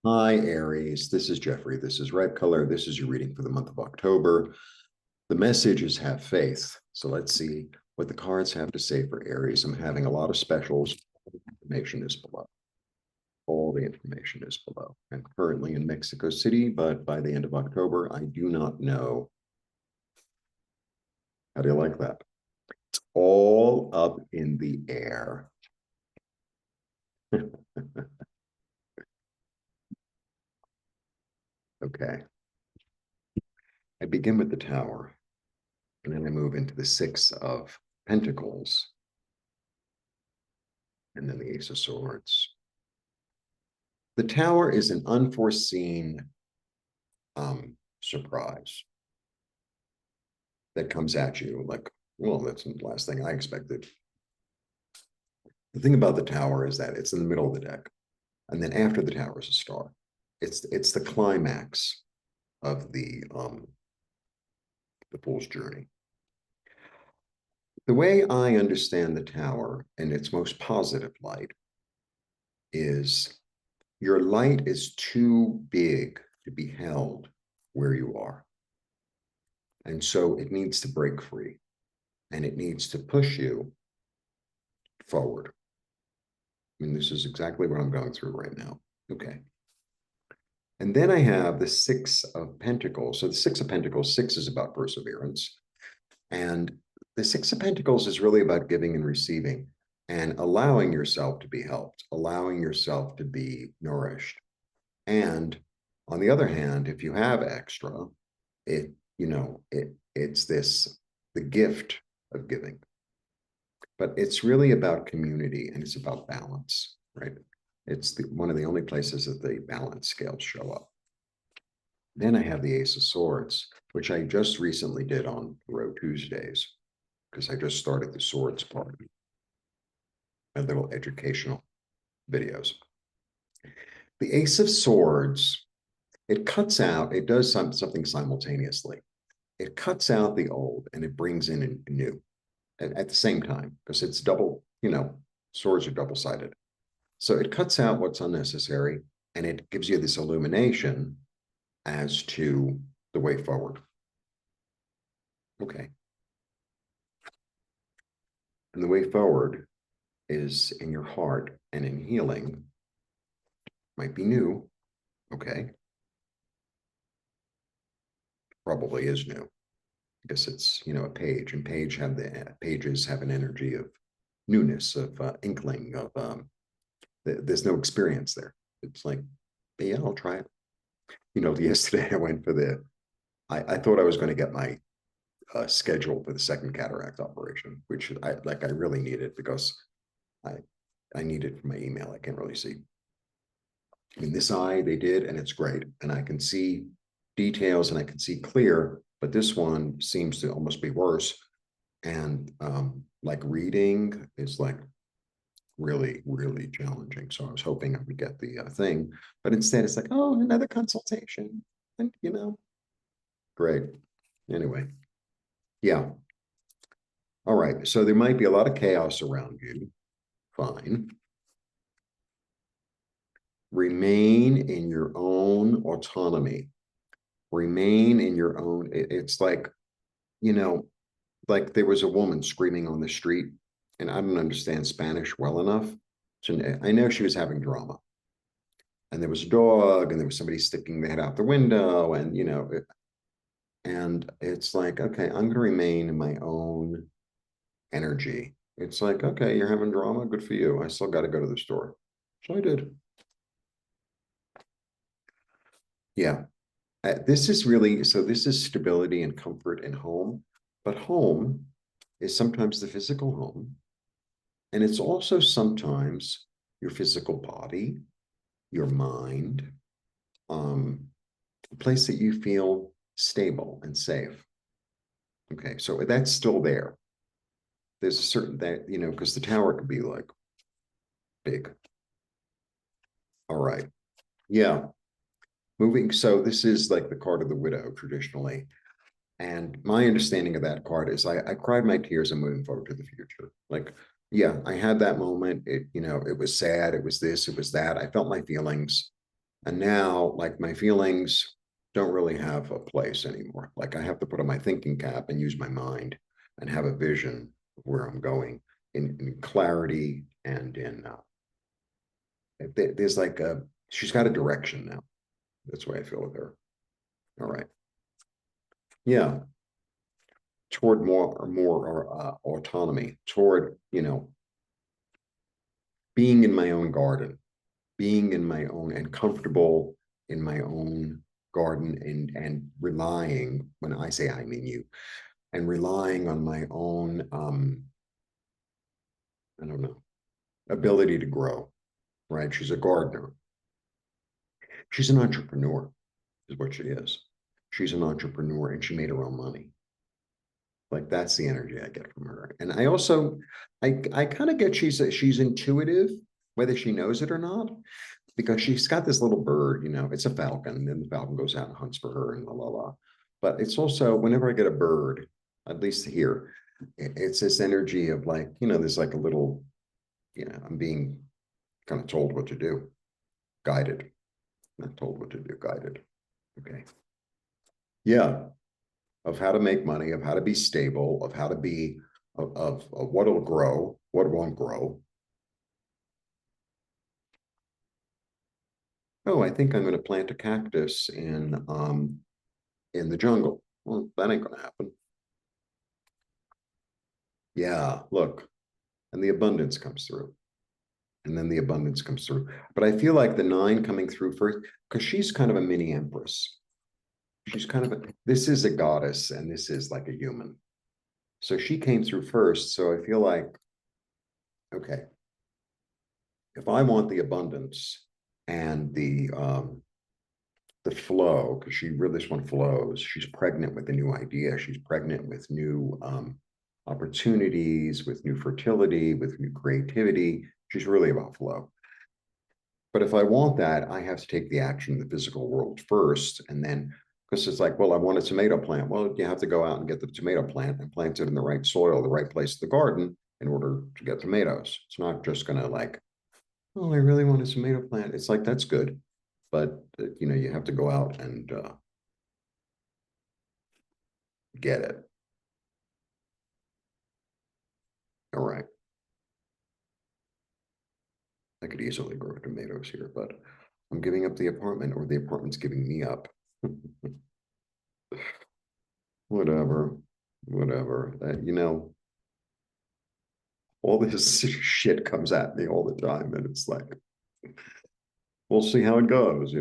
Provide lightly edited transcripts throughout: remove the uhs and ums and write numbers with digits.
Hi, Aries. This is Jeffrey. This is Red Color. This is your reading for the month of October. The message is have faith. So let's see what the cards have to say for Aries. I'm having a lot of specials. Information is below. All the information is below. I'm currently in Mexico City, but by the end of October, I do not know. How do you like that? It's all up in the air. Okay. I begin with the Tower, and then I move into the Six of Pentacles, and then the Ace of Swords. The Tower is an unforeseen surprise that comes at you like, well, that's the last thing I expected. The thing about the Tower is that it's in the middle of the deck, and then after the Tower is a star. It's the climax of the Fool's Journey. The way I understand the Tower in its most positive light is your light is too big to be held where you are. And so it needs to break free, and it needs to push you forward. I mean, this is exactly what I'm going through right now. Okay. And then I have the Six of Pentacles. So the Six of Pentacles, six is about perseverance. And the Six of Pentacles is really about giving and receiving and allowing yourself to be helped, allowing yourself to be nourished. And on the other hand, if you have extra, it's the gift of giving. But it's really about community, and it's about balance, right? It's one of the only places that the balance scales show up. Then I have the Ace of Swords, which I just recently did on Row Tuesdays, because I just started the Swords part, my little educational videos. The Ace of Swords, it cuts out, it does something simultaneously. It cuts out the old and it brings in a new at the same time, because it's double, swords are double-sided. So it cuts out what's unnecessary, and it gives you this illumination as to the way forward. Okay. And the way forward is in your heart and in healing. Might be new. Okay. Probably is new. Because it's, a page, and pages have an energy of newness, of inkling, of there's no experience there. It's like, yeah, I'll try it. Yesterday I went for I thought I was going to get my schedule for the second cataract operation, which I really needed, because I need it for my email. I can't really see. I mean, this eye they did, and it's great, and I can see details and I can see clear, but this one seems to almost be worse. And like reading is like really, really challenging. So I was hoping I would get the thing, but instead it's like, oh, another consultation. And, great. Anyway, yeah. All right. So there might be a lot of chaos around you. Fine. Remain in your own autonomy. Remain in your own. It's like, like there was a woman screaming on the street, and I don't understand Spanish well enough. So I know she was having drama. And there was a dog, and there was somebody sticking their head out the window, and and it's like, okay, I'm going to remain in my own energy. It's like, okay, you're having drama, good for you. I still got to go to the store. So I did. Yeah. This is stability and comfort in home, but home is sometimes the physical home, and it's also sometimes your physical body, your mind, a place that you feel stable and safe. Okay, so that's still there. There's a certain that, because the tower could be like big. All right. Yeah. Moving. So this is like the card of the widow traditionally. And my understanding of that card is I cried my tears and moving forward to the future. Like, yeah, I had that moment. It was sad. It was this, it was that. I felt my feelings. And now, like, my feelings don't really have a place anymore. Like, I have to put on my thinking cap and use my mind and have a vision of where I'm going in clarity and in, there's like she's got a direction now. That's the way I feel with her. All right. Yeah. Toward more autonomy, toward, being in my own garden, being in my own and comfortable in my own garden, and relying, when I say I mean you, and relying on my own, I don't know, ability to grow, right? She's a gardener. She's an entrepreneur, is what she is. She's an entrepreneur, and she made her own money. Like, that's the energy I get from her. And I also, I kind of get she's intuitive, whether she knows it or not, because she's got this little bird, it's a falcon, and then the falcon goes out and hunts for her and la la la. But it's also, whenever I get a bird, at least here, it's this energy of, like, there's like a little, I'm being kind of told what to do, guided, not told what to do, guided. Okay. Yeah. Of how to make money, of how to be stable, of how to be, of what'll grow, what won't grow. Oh, I think I'm going to plant a cactus in the jungle. Well, that ain't going to happen. Yeah, look, and the abundance comes through. And then the abundance comes through. But I feel like the nine coming through first, because she's kind of a mini empress. She's kind of this is a goddess, and this is like a human. So she came through first. So I feel like, okay, if I want the abundance and the flow, because this one flows. She's pregnant with a new idea. She's pregnant with new opportunities, with new fertility, with new creativity. She's really about flow. But if I want that, I have to take the action in the physical world first. And then, because it's like, well, I want a tomato plant. Well, you have to go out and get the tomato plant and plant it in the right soil, the right place in the garden in order to get tomatoes. It's not just going to, like, oh, I really want a tomato plant. It's like, that's good. But, you have to go out and get it. All right. I could easily grow tomatoes here, but I'm giving up the apartment, or the apartment's giving me up. Whatever, whatever. All this shit comes at me all the time, and it's like, we'll see how it goes.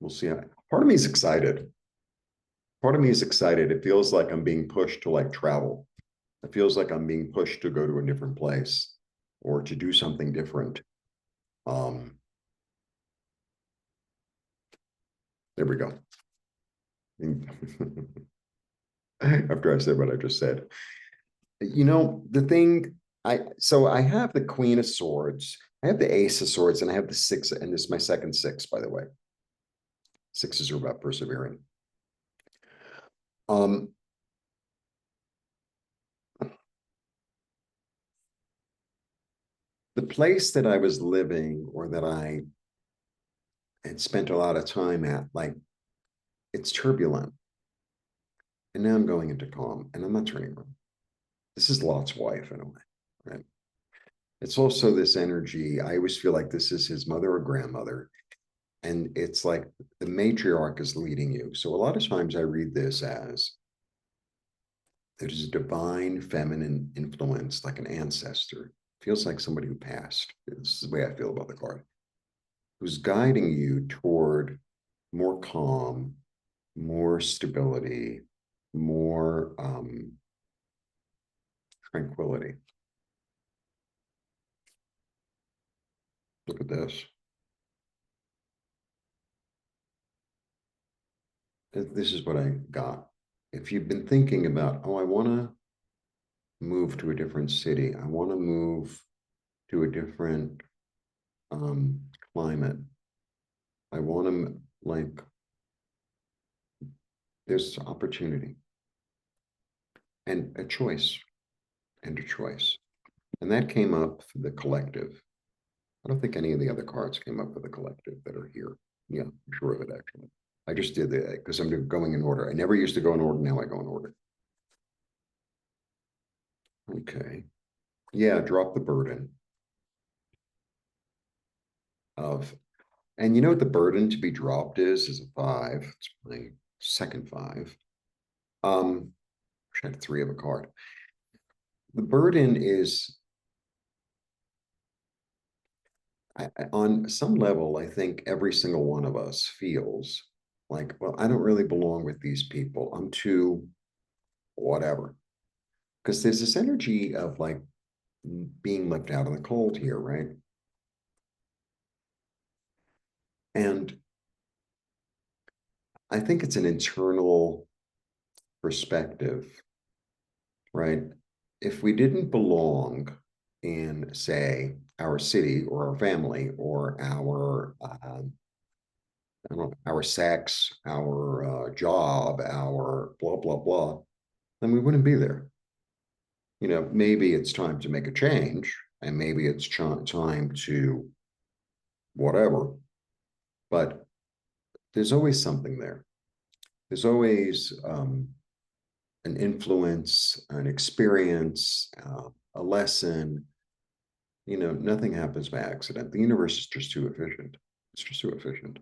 We'll see how. Part of me is excited. Part of me is excited. It feels like I'm being pushed to, like, travel. It feels like I'm being pushed to go to a different place or to do something different. Um, there we go. After I said what I just said. The thing, I have the Queen of Swords, I have the Ace of Swords, and I have the six, and this is my second six, by the way. Sixes are about persevering. Um, the place that I was living, or that I had spent a lot of time at, like, it's turbulent. And now I'm going into calm, and I'm not turning around. This is Lot's wife in a way, right? It's also this energy. I always feel like this is his mother or grandmother. And it's like the matriarch is leading you. So a lot of times I read this as there's a divine feminine influence, like an ancestor. Feels like somebody who passed. This is the way I feel about the card, who's guiding you toward more calm, more stability, more tranquility. Look at this. This is what I got. If you've been thinking about, oh, I want to move to a different city, I want to move to a different climate, I want to, like, there's opportunity and a choice, and a choice. And that came up for the collective. I don't think any of the other cards came up with a collective that are here. Yeah, I'm sure of it, actually. I just did that because I'm going in order. I never used to go in order. Now I go in order. Okay. Yeah, drop the burden of, and you know what the burden to be dropped is a 5. It's my second 5. Wish I had 3 of a card. The burden is, on some level, I think every single one of us feels like, well, I don't really belong with these people. I'm too whatever. Because there's this energy of like being left out in the cold here, right? And I think it's an internal perspective, right? If we didn't belong in, say, our city or our family or our, I don't know, our sex, our job, our blah, blah, blah, then we wouldn't be there. You know, maybe it's time to make a change and maybe it's time to whatever, but there's always something there. There's always an influence, an experience, a lesson. You know, nothing happens by accident. The universe is just too efficient. It's just too efficient.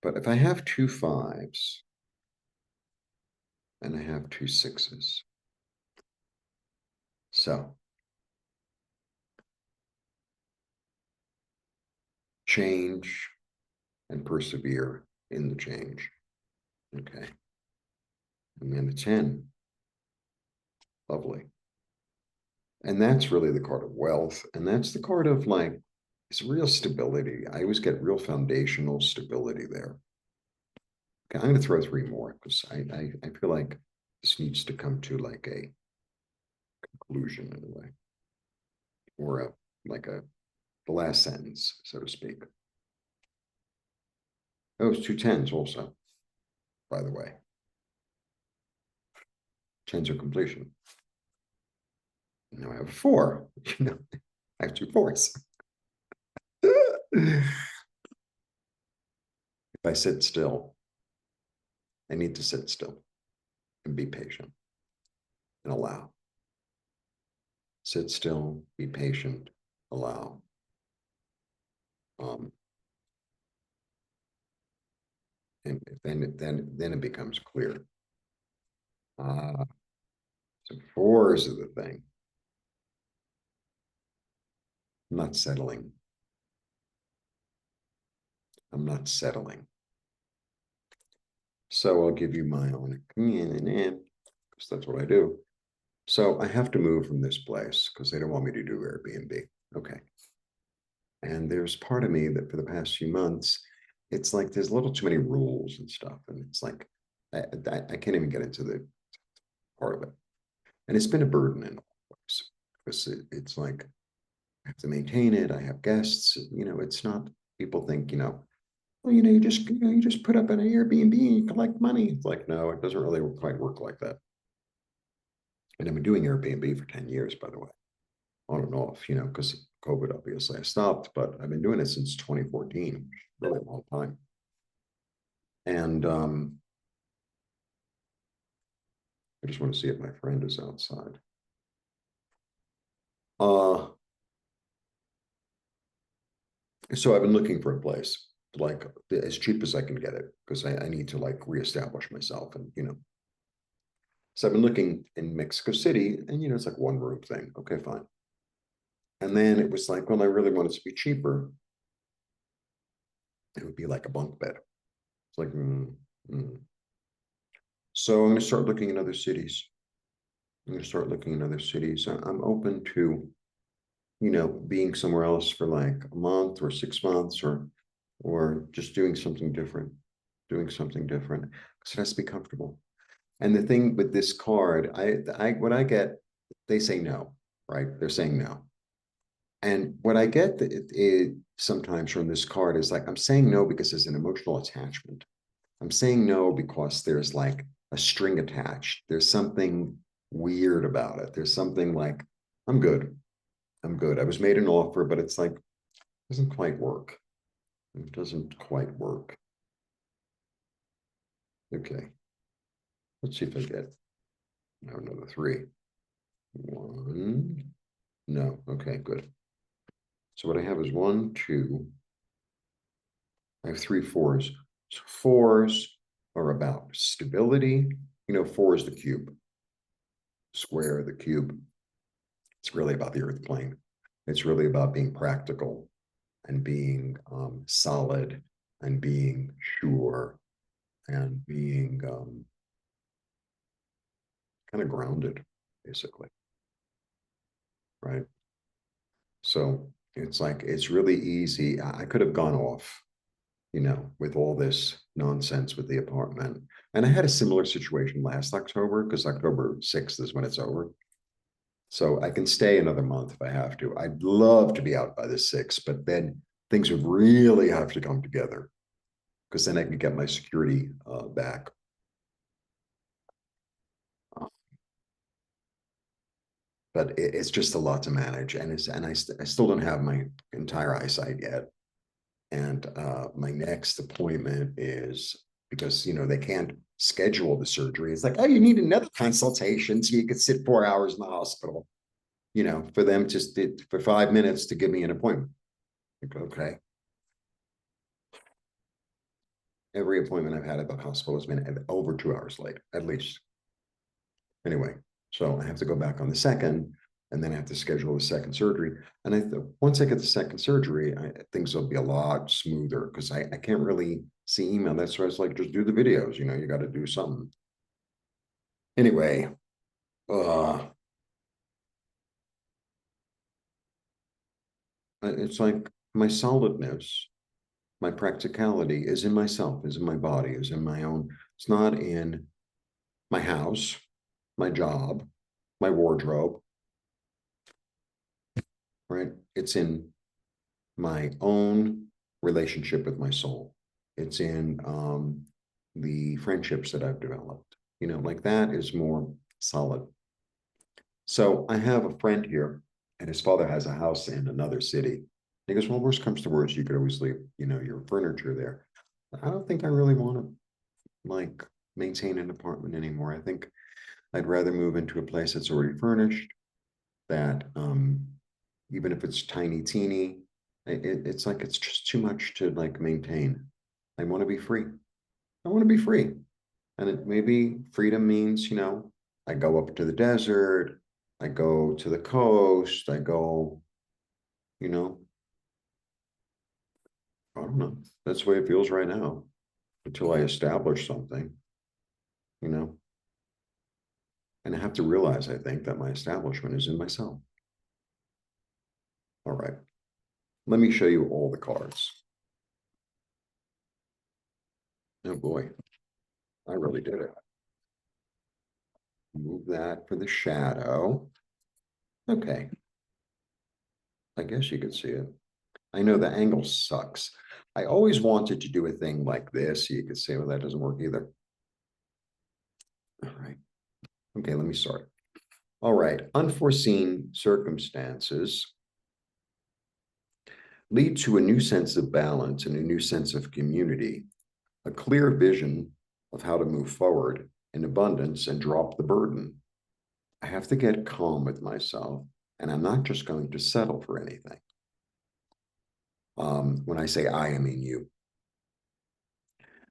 But if I have 2 5s and I have 2 6s, so change and persevere in the change. Okay. And then a 10. Lovely. And that's really the card of wealth. And that's the card of like, it's real stability. I always get real foundational stability there. Okay, I'm going to throw 3 more because I feel like this needs to come to like a conclusion in a way, or the last sentence, so to speak. Oh, it's 2 10s also, by the way. 10s are completion. Now I have a 4. You know, I have 2 4s. If I sit still, I need to sit still and be patient and allow. Sit still, be patient, allow. Um, and then it becomes clear. So 4s are the thing. I'm not settling. I'm not settling. So I'll give you my own opinion, because that's what I do. So I have to move from this place because they don't want me to do Airbnb. Okay. And there's part of me that for the past few months, it's like there's a little too many rules and stuff. And it's like, I can't even get into the part of it. And it's been a burden in all ways because it's like I have to maintain it. I have guests. You know, it's not, people think, you know, well, you just put up an Airbnb and you collect money. It's like, no, it doesn't really quite work like that. And I've been doing Airbnb for 10 years, by the way, on and off, you know, because COVID, obviously, I stopped, but I've been doing it since 2014, really a long time. And I just want to see if my friend is outside. So I've been looking for a place like as cheap as I can get it because I need to like reestablish myself and you know. So I've been looking in Mexico City and you know it's like 1 room thing. Okay, fine. And then it was like, well, I really want it to be cheaper. It would be like a bunk bed. It's like, So I'm going to start looking in other cities. I'm going to start looking in other cities. I'm open to, you know, being somewhere else for like a month or 6 months or just doing something different, because it has to be comfortable. And the thing with this card, what I get, they say no, right? They're saying no. And what I get sometimes from this card is like, I'm saying no because there's an emotional attachment. I'm saying no because there's like a string attached. There's something weird about it. There's something like, I'm good. I'm good. I was made an offer, but it's like, it doesn't quite work. It doesn't quite work. Okay. Let's see if I get another 3. 1. No. Okay, good. So what I have is 1, 2. I have 3 4s. So 4s are about stability. 4 is the cube. Square, the cube. It's really about the earth plane. It's really about being practical and being solid and being sure and being kind of grounded, basically. Right. So it's like, it's really easy. I could have gone off, with all this nonsense with the apartment. And I had a similar situation last October, because October 6th is when it's over. So I can stay another month if I have to. I'd love to be out by the 6th, but then things would really have to come together, because then I can get my security back. But it's just a lot to manage, and I still don't have my entire eyesight yet. And my next appointment is, because they can't schedule the surgery. It's like, oh, you need another consultation so you could sit 4 hours in the hospital. For them just for 5 minutes to give me an appointment. Like, okay. Every appointment I've had at the hospital has been over 2 hours late, at least. Anyway, so I have to go back on the 2nd, and then I have to schedule the second surgery. And once I get the second surgery, things will be a lot smoother, because I can't really see email. That's why it's like, just do the videos. You got to do something. Anyway, it's like my solidness, my practicality is in myself, is in my body, is in my own. It's not in my house, my job, my wardrobe, right? It's in my own relationship with my soul. It's in the friendships that I've developed. Like that is more solid. So I have a friend here, and his father has a house in another city. He goes, well, worst comes to worst, you could always leave, your furniture there. I don't think I really want to like maintain an apartment anymore. I think I'd rather move into a place that's already furnished, that even if it's tiny teeny, it's like, it's just too much to like maintain. I want to be free. I want to be free. And maybe freedom means, I go up to the desert, I go to the coast, I go, you know, I don't know. That's the way it feels right now, until I establish something, you know. And I have to realize, I think, that my establishment is in myself. All right. Let me show you all the cards. Oh boy, I really did it. Move that for the shadow. Okay. I guess you could see it. I know the angle sucks. I always wanted to do a thing like this, so you could say, well, that doesn't work either. All right. Okay, let me start. All right. Unforeseen circumstances lead to a new sense of balance and a new sense of community, a clear vision of how to move forward in abundance and drop the burden. I have to get calm with myself, and I'm not just going to settle for anything. When I say I mean you.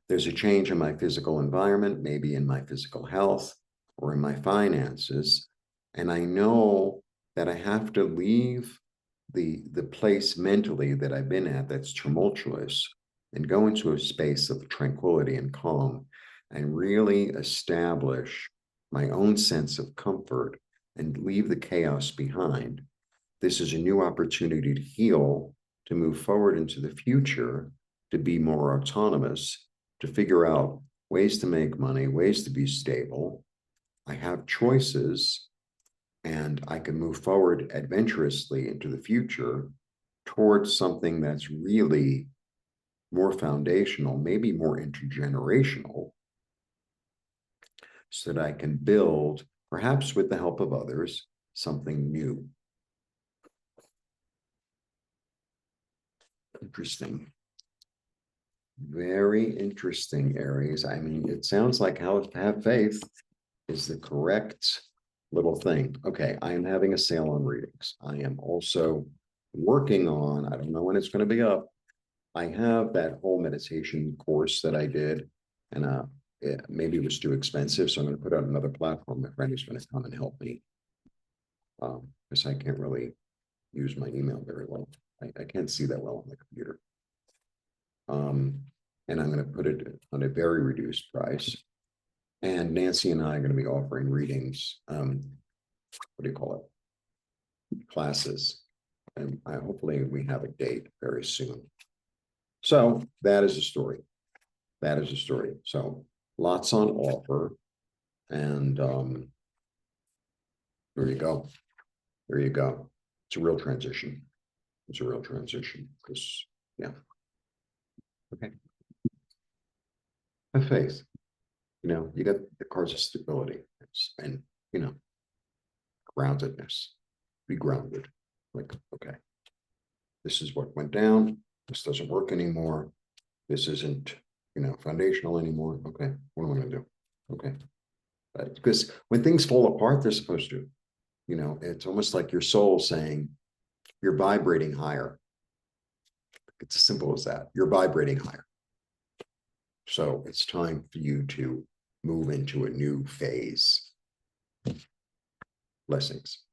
There's a change in my physical environment, maybe in my physical health or in my finances. And I know that I have to leave the place mentally that I've been at that's tumultuous, and go into a space of tranquility and calm, and really establish my own sense of comfort and leave the chaos behind. This is a new opportunity to heal, to move forward into the future, to be more autonomous, to figure out ways to make money, ways to be stable. I have choices, and I can move forward adventurously into the future towards something that's really more foundational, maybe more intergenerational, so that I can build, perhaps with the help of others, something new. Interesting. Very interesting, Aries. I mean, it sounds like how to have faith is the correct little thing. Okay, I am having a sale on readings. I am also working on, I don't know when it's going to be up. I have that whole meditation course that I did, and maybe it was too expensive, so I'm going to put out another platform. My friend is going to come and help me, because I can't really use my email very well. I can't see that well on the computer. And I'm going to put it on a very reduced price. And Nancy and I are going to be offering readings. What do you call it? Classes. And hopefully we have a date very soon. So that is a story. That is a story. So lots on offer. And there you go. There you go. It's a real transition. It's a real transition. Because, yeah. Okay. Have faith. You know, you got the cards of stability and, you know, groundedness. Be grounded. Like, okay, this is what went down. This doesn't work anymore. This isn't, you know, foundational anymore. Okay, what am I going to do? Okay. Because when things fall apart, they're supposed to. You know, it's almost like your soul saying, you're vibrating higher. It's as simple as that. You're vibrating higher. So it's time for you to move into a new phase. Blessings.